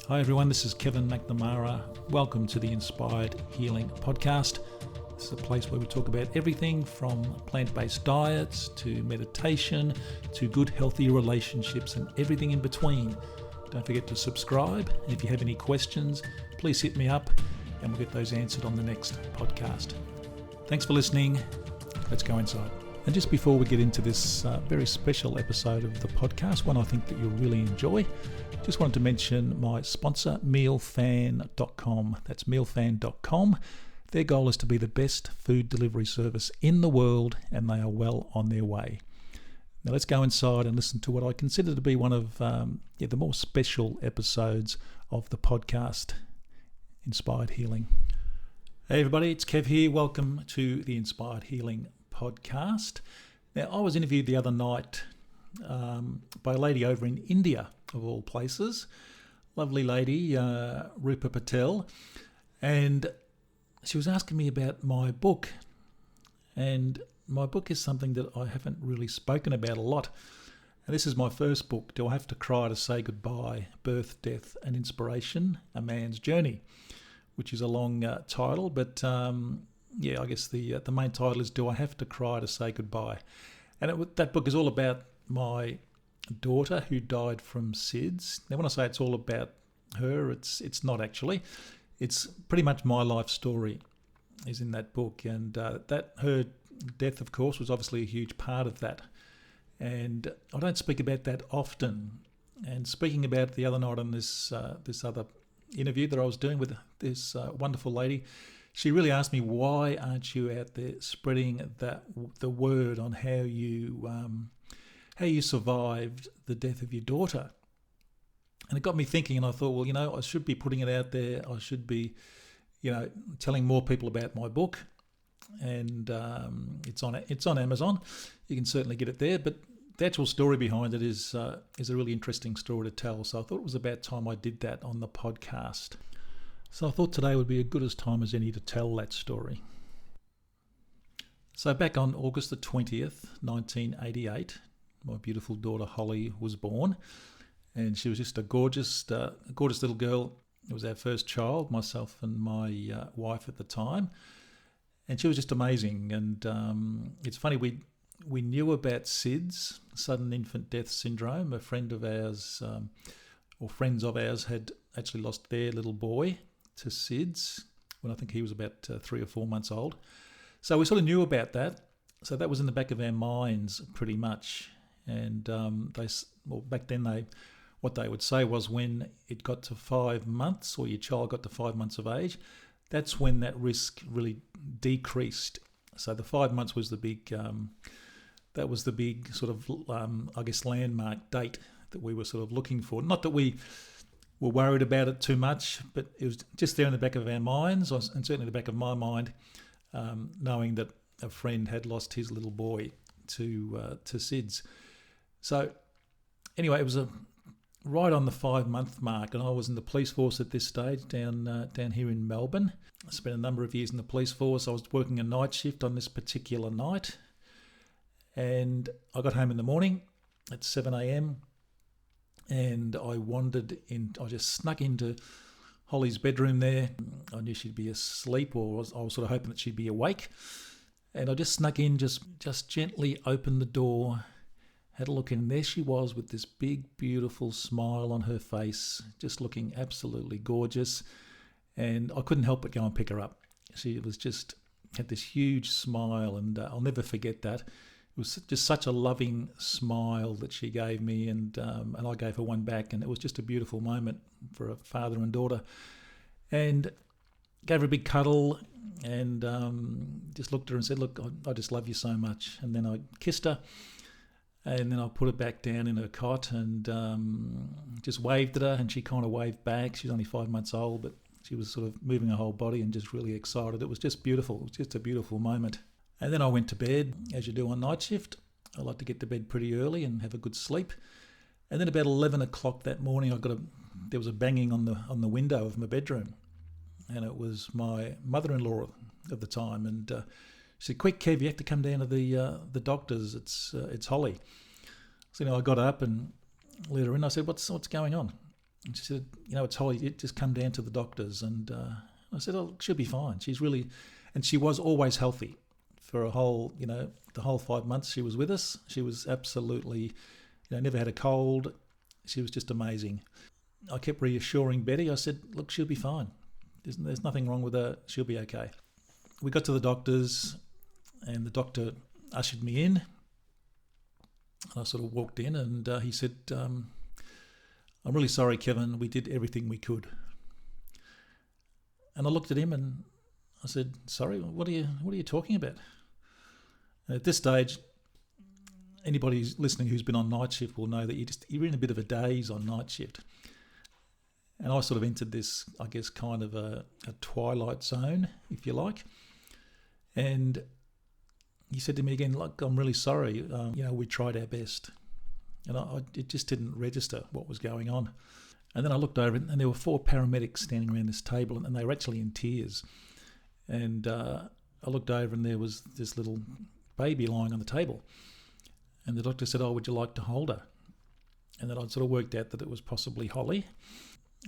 Hi everyone, this is Kevin McNamara. Welcome to the Inspired Healing Podcast. This is a place where we talk about everything from plant-based diets to meditation to good healthy relationships and everything in between. Don't forget to subscribe. And if you have any questions, please hit me up and we'll get those answered on the next podcast. Thanks for listening. Let's go inside. And just before we get into this very special episode of the podcast, one I think that you'll really enjoy, just wanted to mention my sponsor, mealfan.com. That's mealfan.com. Their goal is to be the best food delivery service in the world, and they are well on their way. Now let's go inside and listen to what I consider to be one of the more special episodes of the podcast, Inspired Healing. Hey everybody, it's Kev here. Welcome to the Inspired Healing Podcast. Now I was interviewed the other night by a lady over in India, of all places. Lovely lady, Rupa Patel. And she was asking me about my book. And my book is something that I haven't really spoken about a lot. And this is my first book, Do I Have to Cry to Say Goodbye? Birth, Death and Inspiration, A Man's Journey, which is a long title. But I guess the main title is Do I Have to Cry to Say Goodbye? And that book is all about my daughter who died from SIDS. Now, when I say it's all about her, it's not actually. It's pretty much my life story is in that book, and that her death, of course, was obviously a huge part of that. And I don't speak about that often. And speaking about it the other night on this other interview that I was doing with this wonderful lady, she really asked me, why aren't you out there spreading the word on how you survived the death of your daughter? And it got me thinking, and I thought, well, I should be putting it out there. I should be, telling more people about my book. And it's on Amazon. You can certainly get it there. But the actual story behind it is a really interesting story to tell. So I thought it was about time I did that on the podcast. So I thought today would be as good a time as any to tell that story. So back on August the 20th, 1988, my beautiful daughter Holly was born, and she was just a gorgeous little girl. It was our first child, myself and my wife at the time, and she was just amazing. And it's funny, we knew about SIDS, sudden infant death syndrome. A friend of ours, or friends of ours, had actually lost their little boy to SIDS when I think he was about 3 or 4 months old. So we sort of knew about that. So that was in the back of our minds pretty much. And back then what they would say was when it got to 5 months, or your child got to 5 months of age, that's when that risk really decreased. So the 5 months was the big sort of landmark date that we were sort of looking for. Not that we were worried about it too much, but it was just there in the back of our minds, and certainly in the back of my mind, knowing that a friend had lost his little boy to SIDS. So anyway, it was right on the 5 month mark, and I was in the police force at this stage down here in Melbourne. I spent a number of years in the police force. I was working a night shift on this particular night, and I got home in the morning at 7 a.m. and I just snuck into Holly's bedroom there. I knew she'd be asleep, or I was sort of hoping that she'd be awake. And I just snuck in, just gently opened the door, had a look in, and there she was with this big, beautiful smile on her face, just looking absolutely gorgeous. And I couldn't help but go and pick her up. She had this huge smile, and I'll never forget that. It was just such a loving smile that she gave me, and I gave her one back, and it was just a beautiful moment for a father and daughter. And gave her a big cuddle, and just looked at her and said, "Look, I just love you so much." And then I kissed her, and then I put her back down in her cot, and just waved at her, and she kind of waved back. She's only 5 months old, but she was sort of moving her whole body and just really excited. It was just beautiful. It was just a beautiful moment. And then I went to bed, as you do on night shift. I like to get to bed pretty early and have a good sleep. And then about 11 o'clock that morning, there was a banging on the window of my bedroom, and it was my mother-in-law of the time. And she said, "Quick, Kev, you have to come down to the doctors. It's Holly." So I got up and let her in. I said, "What's going on?" And she said, it's Holly, it just come down to the doctors. And I said, oh, she'll be fine. She's really, and she was always healthy for a whole, the whole 5 months she was with us. She was absolutely, never had a cold. She was just amazing. I kept reassuring Betty. I said, look, she'll be fine. There's nothing wrong with her. She'll be okay. We got to the doctors and the doctor ushered me in. I sort of walked in and he said, I'm really sorry, Kevin. We did everything we could. And I looked at him and I said, sorry, what are you talking about? And at this stage, anybody who's listening who's been on night shift will know that you're in a bit of a daze on night shift. And I sort of entered this, I guess, kind of a twilight zone, if you like. And he said to me again, look, I'm really sorry. We tried our best. And it just didn't register what was going on. And then I looked over and there were 4 paramedics standing around this table and they were actually in tears. And I looked over and there was this little baby lying on the table. And the doctor said, oh, would you like to hold her? And then I'd sort of worked out that it was possibly Holly.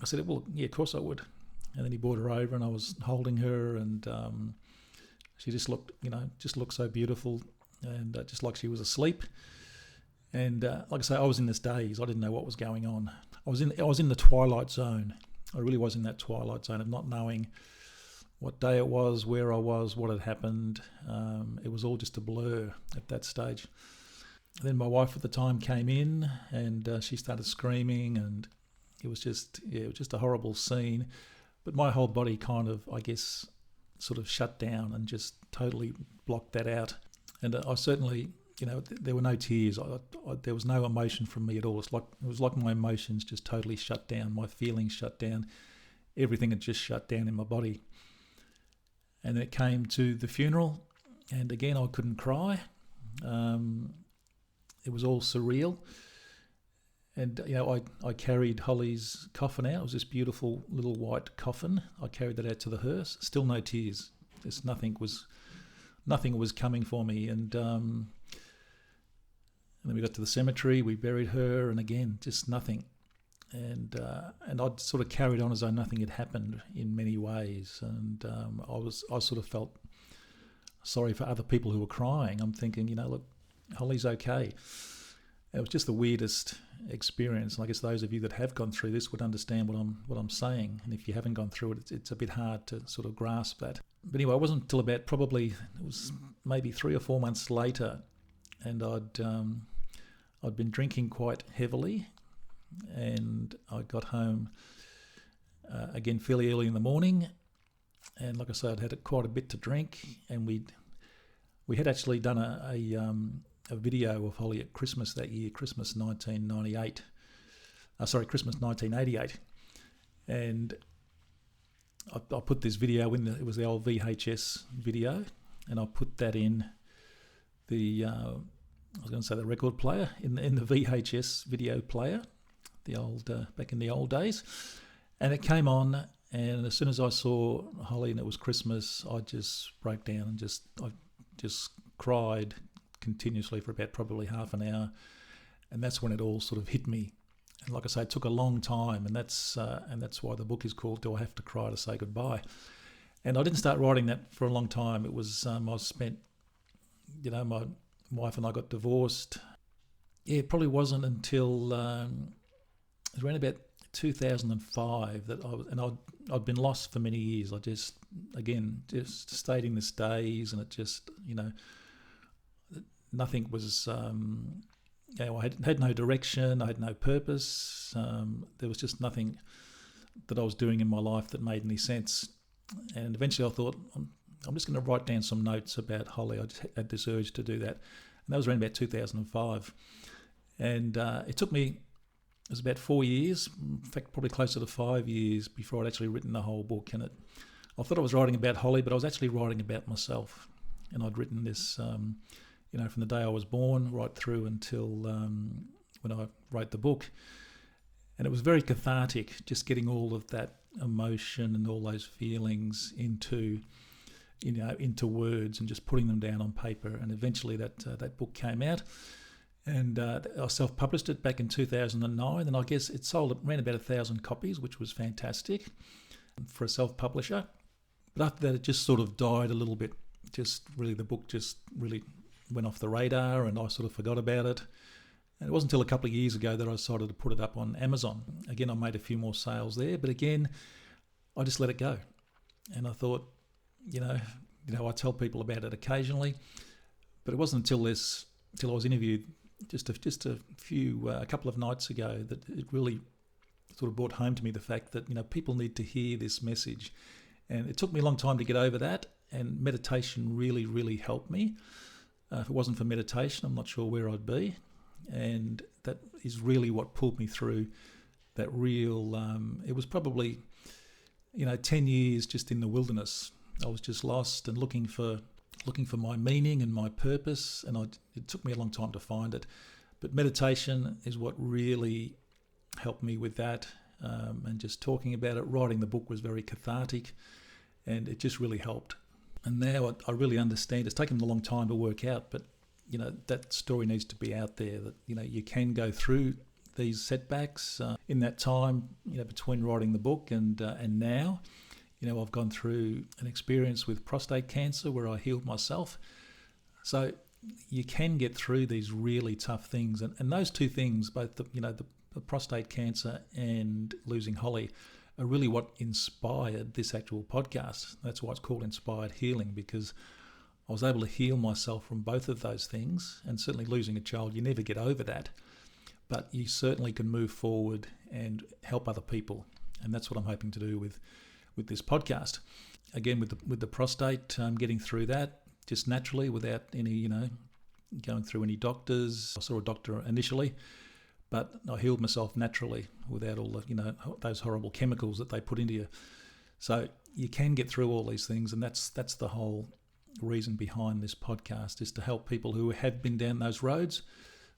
I said, well, yeah, of course I would. And then he brought her over and I was holding her and she just looked, so beautiful and just like she was asleep. And like I say, I was in this daze. I didn't know what was going on. I was in the twilight zone. I really was in that twilight zone of not knowing what day it was, where I was, what had happened. It was all just a blur at that stage. Then my wife at the time came in and she started screaming and it was just a horrible scene. But my whole body kind of, I guess, sort of shut down and just totally blocked that out. And I certainly, there were no tears. There was no emotion from me at all. It was like my emotions just totally shut down. My feelings shut down. Everything had just shut down in my body. And then it came to the funeral, and again I couldn't cry. It was all surreal. And I carried Holly's coffin out. It was this beautiful little white coffin. I carried that out to the hearse. Still no tears. Just nothing was coming for me. And then we got to the cemetery. We buried her, and again, just nothing. And I'd sort of carried on as though nothing had happened in many ways. And I sort of felt sorry for other people who were crying. I'm thinking, look, Holly's okay. It was just the weirdest experience. And I guess those of you that have gone through this would understand what I'm saying. And if you haven't gone through it, it's a bit hard to sort of grasp that. But anyway, it wasn't until about it was maybe 3 or 4 months later, and I'd been drinking quite heavily, and I got home again fairly early in the morning. And like I say, I'd had quite a bit to drink, and we had actually done a video of Holly at Christmas that year, Christmas 1998. Christmas 1988. And I put this video in, it was the old VHS video, and I put that in the, the record player, in the VHS video player, the old, back in the old days. And it came on, and as soon as I saw Holly and it was Christmas, I just broke down and I just cried continuously for about probably half an hour, and that's when it all sort of hit me. And like I say, it took a long time, and that's why the book is called "Do I Have to Cry to Say Goodbye?" And I didn't start writing that for a long time. It was I spent, my wife and I got divorced. Yeah, it probably wasn't until it was around about 2005 that I'd been lost for many years. I just stayed in this daze, and it just nothing was, I had no direction, I had no purpose. There was just nothing that I was doing in my life that made any sense. And eventually I thought, I'm just going to write down some notes about Holly. I just had this urge to do that. And that was around about 2005. And it took me, it was about 4 years, in fact probably closer to 5 years before I'd actually written the whole book. And I thought I was writing about Holly, but I was actually writing about myself. And I'd written this, from the day I was born right through until when I wrote the book. And it was very cathartic, just getting all of that emotion and all those feelings into words and just putting them down on paper. And eventually that book came out. And I self-published it back in 2009, and I guess it sold around about 1,000 copies, which was fantastic for a self-publisher. But after that, it just sort of died a little bit. The book just really went off the radar, and I sort of forgot about it. And it wasn't until a couple of years ago that I decided to put it up on Amazon. Again, I made a few more sales there, but again, I just let it go. And I thought, I tell people about it occasionally, but it wasn't until I was interviewed a couple of nights ago that it really sort of brought home to me the fact that people need to hear this message. And it took me a long time to get over that, and meditation really, really helped me. If it wasn't for meditation, I'm not sure where I'd be. And that is really what pulled me through that real, it was probably, 10 years just in the wilderness. I was just lost and looking for my meaning and my purpose, and it took me a long time to find it. But meditation is what really helped me with that, and just talking about it. Writing the book was very cathartic, and it just really helped. And now I really understand. It's taken a long time to work out, but that story needs to be out there, that you can go through these setbacks in that time, between writing the book and now. I've gone through an experience with prostate cancer where I healed myself. So you can get through these really tough things. And those two things, both the prostate cancer and losing Holly, are really what inspired this actual podcast. That's why it's called Inspired Healing, because I was able to heal myself from both of those things. And certainly losing a child, you never get over that. But you certainly can move forward and help other people. And that's what I'm hoping to do with this podcast. Again, with the prostate, getting through that just naturally without any, going through any doctors. I saw a doctor initially, but I healed myself naturally without all the, those horrible chemicals that they put into you. So you can get through all these things, and that's the whole reason behind this podcast, is to help people who have been down those roads,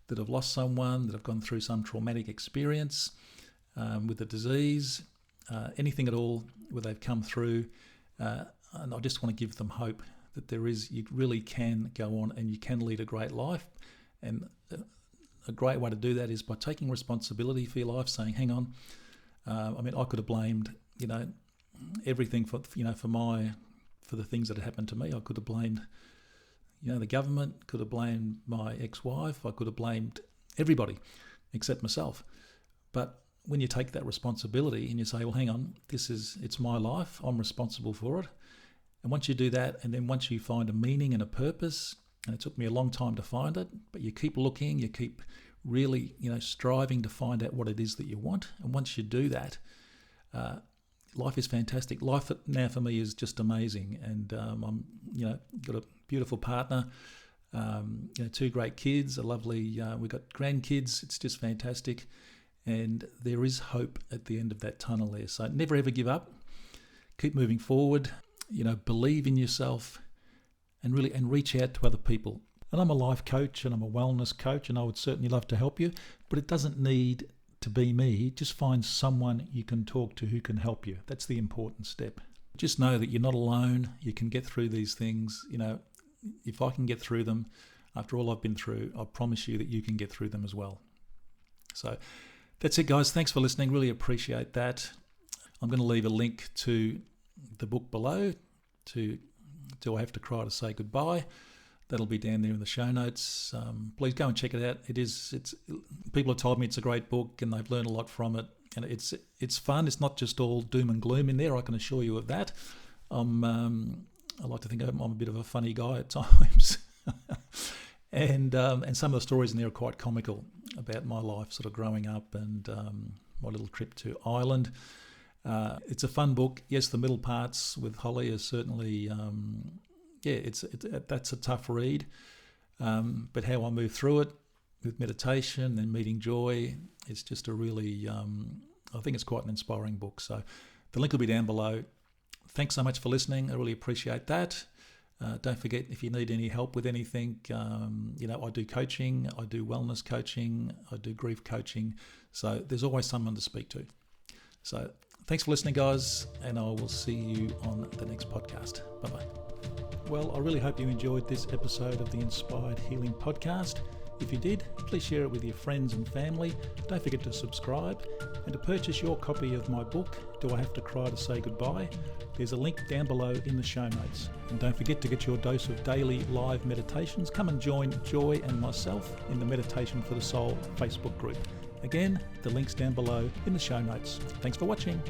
that have lost someone, that have gone through some traumatic experience with a disease, anything at all where they've come through. And I just want to give them hope that you really can go on and you can lead a great life. And a great way to do that is by taking responsibility for your life, saying, hang on, I could have blamed, everything for the things that had happened to me. I could have blamed, the government, could have blamed my ex-wife, I could have blamed everybody except myself. But when you take that responsibility and you say, well, hang on, it's my life, I'm responsible for it. And once you do that, and then once you find a meaning and a purpose, and it took me a long time to find it, but you keep looking, you keep really, striving to find out what it is that you want. And once you do that, life is fantastic. Life now for me is just amazing. And I'm, got a beautiful partner, 2 great kids, a lovely, we've got grandkids. It's just fantastic. And there is hope at the end of that tunnel there. So never ever give up. Keep moving forward. Believe in yourself, and reach out to other people. And I'm a life coach and I'm a wellness coach, and I would certainly love to help you, but it doesn't need to be me. Just find someone you can talk to who can help you. That's the important step. Just know that you're not alone. You can get through these things. If I can get through them after all I've been through, I promise you that you can get through them as well. So that's it, guys. Thanks for listening. Really appreciate that. I'm going to leave a link to the book below, to Do I Have to Cry to Say Goodbye? That'll be down there in the show notes. Please go and check it out. It's people have told me it's a great book and they've learned a lot from it. And it's fun. It's not just all doom and gloom in there. I can assure you of that. I like to think I'm a bit of a funny guy at times. And some of the stories in there are quite comical about my life sort of growing up and my little trip to Ireland. It's a fun book. Yes, the middle parts with Holly is certainly, that's a tough read. But how I move through it with meditation and meeting joy, it's just a really, I think it's quite an inspiring book. So the link will be down below. Thanks so much for listening. I really appreciate that. Don't forget, if you need any help with anything, I do coaching, I do wellness coaching, I do grief coaching. So there's always someone to speak to. So thanks for listening, guys, and I will see you on the next podcast. Bye-bye. Well, I really hope you enjoyed this episode of the Inspired Healing Podcast. If you did, please share it with your friends and family. Don't forget to subscribe and to purchase your copy of my book, Do I Have to Cry to Say Goodbye? There's a link down below in the show notes. And don't forget to get your dose of daily live meditations. Come and join Joy and myself in the Meditation for the Soul Facebook group. Again, the link's down below in the show notes. Thanks for watching.